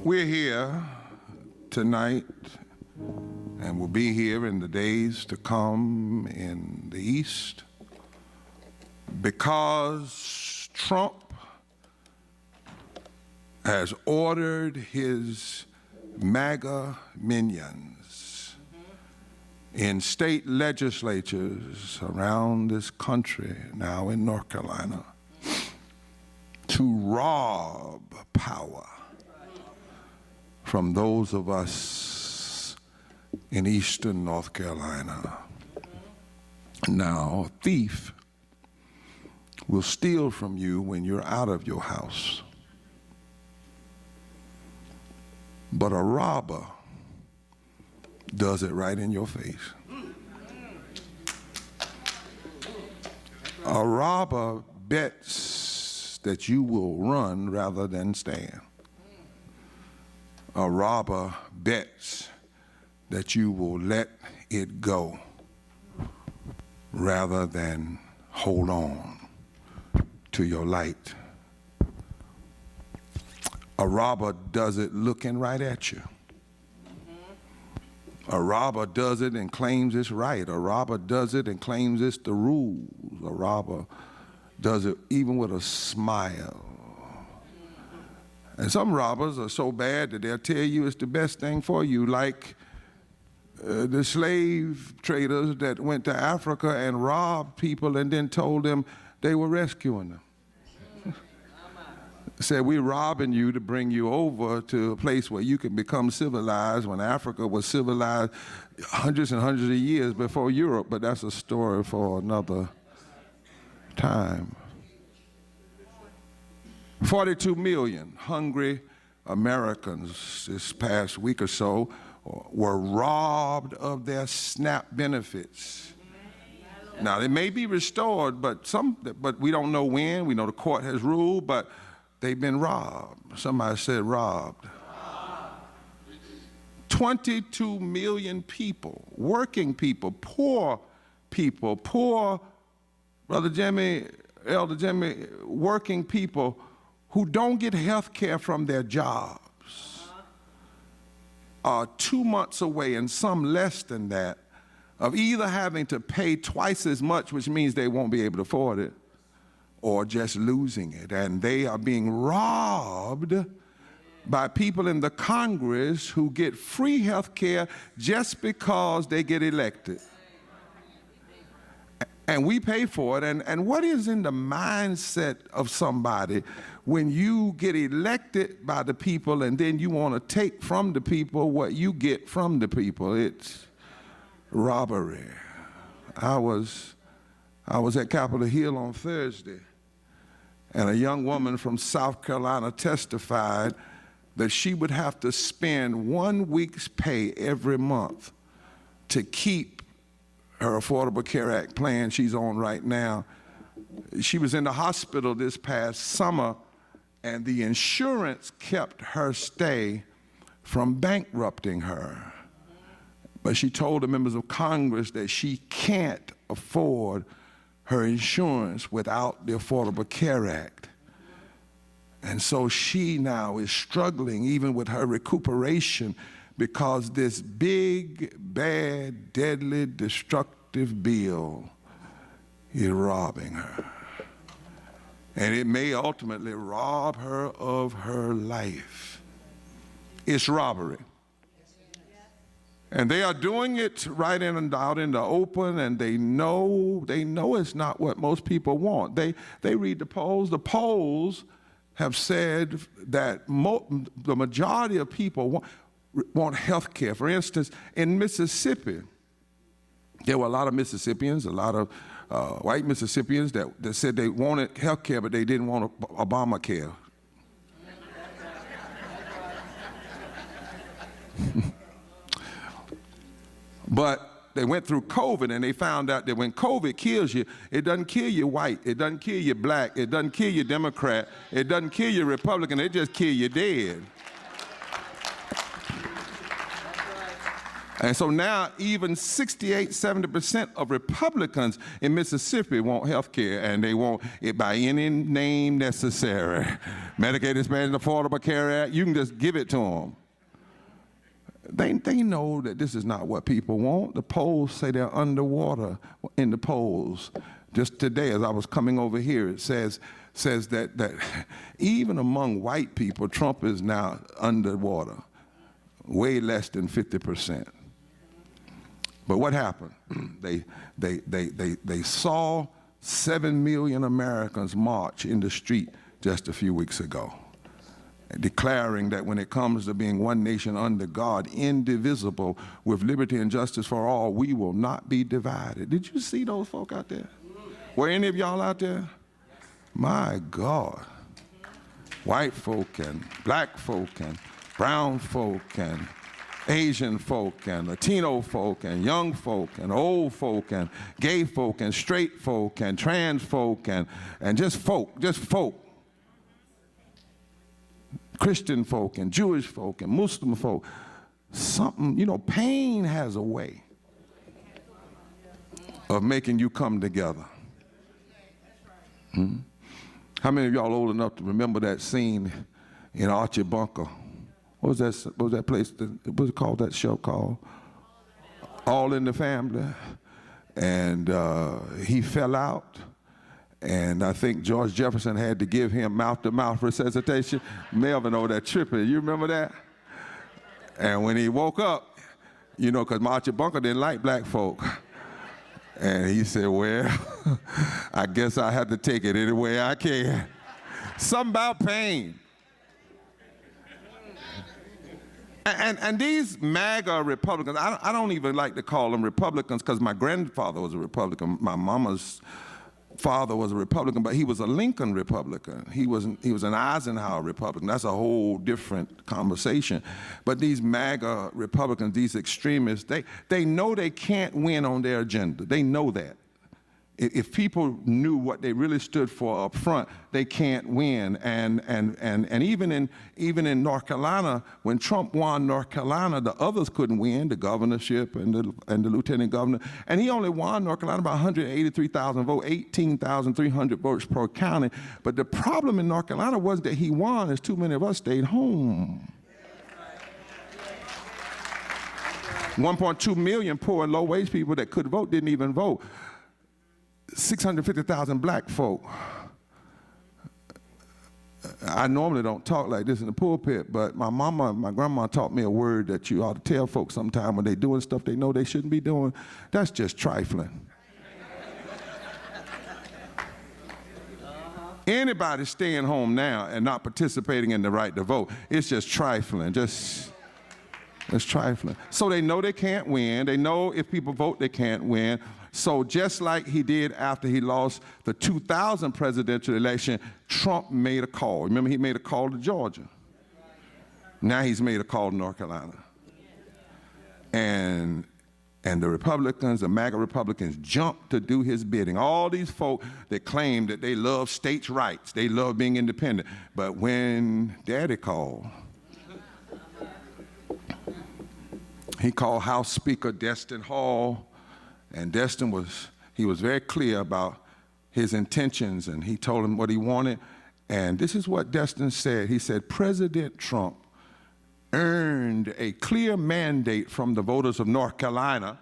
We're here tonight and will be here in the days to come in the East because Trump has ordered his MAGA minions in state legislatures around this country, now in North Carolina, to rob power from those of us in eastern North Carolina. Now, a thief will steal from you when you're out of your house, but a robber does it right in your face. A robber bets that you will run rather than stand. A robber bets that you will let it go rather than hold on to your light. A robber does it looking right at you. A robber does it and claims it's right. A robber does it and claims it's the rules. A robber does it even with a smile. And some robbers are so bad that they'll tell you it's the best thing for you, like the slave traders that went to Africa and robbed people and then told them they were rescuing them. Said, we're robbing you to bring you over to a place where you can become civilized, when Africa was civilized hundreds and hundreds of years before Europe, but that's a story for another time. 42 million hungry Americans this past week or so were robbed of their SNAP benefits. Now, they may be restored, but we don't know when. We know the court has ruled, but they've been robbed. Somebody said robbed. 22 million people, working people, poor, Brother Jimmy, Elder Jimmy, working people who don't get health care from their jobs are 2 months away, and some less than that, of either having to pay twice as much, which means they won't be able to afford it, or just losing it. And they are being robbed by people in the Congress who get free health care just because they get elected. And we pay for it. And what is in the mindset of somebody when you get elected by the people and then you want to take from the people what you get from the people? It's robbery. I was at Capitol Hill on Thursday, and a young woman from South Carolina testified that she would have to spend 1 week's pay every month to keep her Affordable Care Act plan she's on right now. She was in the hospital this past summer, and the insurance kept her stay from bankrupting her. But she told the members of Congress that she can't afford her insurance without the Affordable Care Act. And so she now is struggling even with her recuperation because this big, bad, deadly, destructive bill is robbing her. And it may ultimately rob her of her life. It's robbery. And they are doing it right in and out in the open, and they know it's not what most people want. They read the polls. The polls have said that the majority of people want health care. For instance, in Mississippi, there were a lot of Mississippians, a lot of white Mississippians that said they wanted health care, but they didn't want Obamacare. But they went through COVID and they found out that when COVID kills you, it doesn't kill you white, it doesn't kill you black, it doesn't kill you Democrat, it doesn't kill you Republican, it just kill you dead. And so now even 68, 70% of Republicans in Mississippi want health care, and they want it by any name necessary. Medicaid expansion, Affordable Care Act, you can just give it to them. They know that this is not what people want. The polls say they're underwater in the polls. Just today, as I was coming over here, it says that even among white people, Trump is now underwater, way less than 50%. But what happened? They saw 7 million Americans march in the street just a few weeks ago, declaring that when it comes to being one nation under God, indivisible, with liberty and justice for all, we will not be divided. Did you see those folk out there? Were any of y'all out there? My God. White folk and black folk and brown folk and Asian folk and Latino folk and young folk and old folk and gay folk and straight folk and trans folk and just folk. Christian folk and Jewish folk and Muslim folk. Something, you know, pain has a way of making you come together. How many of y'all old enough to remember that scene in Archie Bunker? What was that place? What was it called? That show called All in the Family. And he fell out. And I think George Jefferson had to give him mouth-to-mouth resuscitation. Melvin over there tripping. You remember that? And when he woke up, you know, because Archie Bunker didn't like black folk. And he said, well, I guess I have to take it any way I can. Something about pain. And these MAGA Republicans, I don't even like to call them Republicans because my grandfather was a Republican. My mama's father was a Republican, but he was a Lincoln Republican. He was an Eisenhower Republican. That's a whole different conversation. But these MAGA Republicans, these extremists, they know they can't win on their agenda. They know that. If people knew what they really stood for up front, they can't win. And even in North Carolina, when Trump won North Carolina, the others couldn't win, the governorship and the lieutenant governor. And he only won North Carolina by 183,000 votes, 18,300 votes per county. But the problem in North Carolina wasn't that he won, is too many of us stayed home. 1.2 million poor and low-wage people that could vote didn't even vote. 650,000 black folk. I normally don't talk like this in the pulpit, but my grandma taught me a word that you ought to tell folks sometime when they're doing stuff they know they shouldn't be doing. That's just trifling. Anybody staying home now and not participating in the right to vote, it's just trifling. It's trifling. So they know they can't win. They know if people vote, they can't win. So just like he did after he lost the 2000 presidential election, Trump made a call. Remember, he made a call to Georgia. Now he's made a call to North Carolina. And the Republicans, the MAGA Republicans, jumped to do his bidding. All these folk that claim that they love states' rights, they love being independent. But when Daddy called, he called House Speaker Destin Hall, and Destin was very clear about his intentions, and he told him what he wanted. And this is what Destin said. He said, President Trump earned a clear mandate from the voters of North Carolina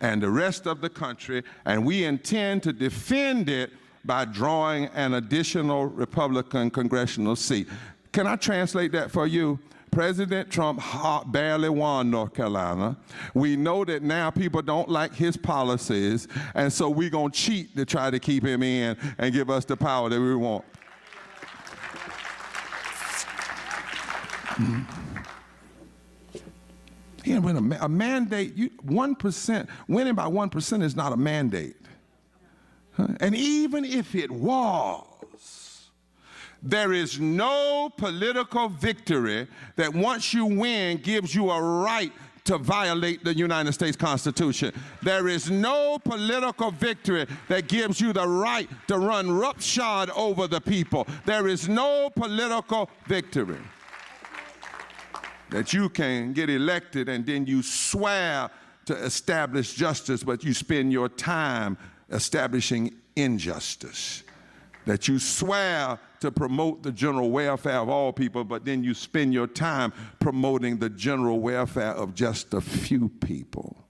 and the rest of the country, and we intend to defend it by drawing an additional Republican congressional seat. Can I translate that for you? President Trump barely won North Carolina. We know that now people don't like his policies, and so we're going to cheat to try to keep him in and give us the power that we want. You know, a mandate, 1%, winning by 1% is not a mandate. And even if it was, there is no political victory that once you win gives you a right to violate the United States Constitution. There is no political victory that gives you the right to run roughshod over the people. There is no political victory. that you can get elected and then you swear to establish justice, but you spend your time establishing injustice. That you swear to promote the general welfare of all people, but then you spend your time promoting the general welfare of just a few people.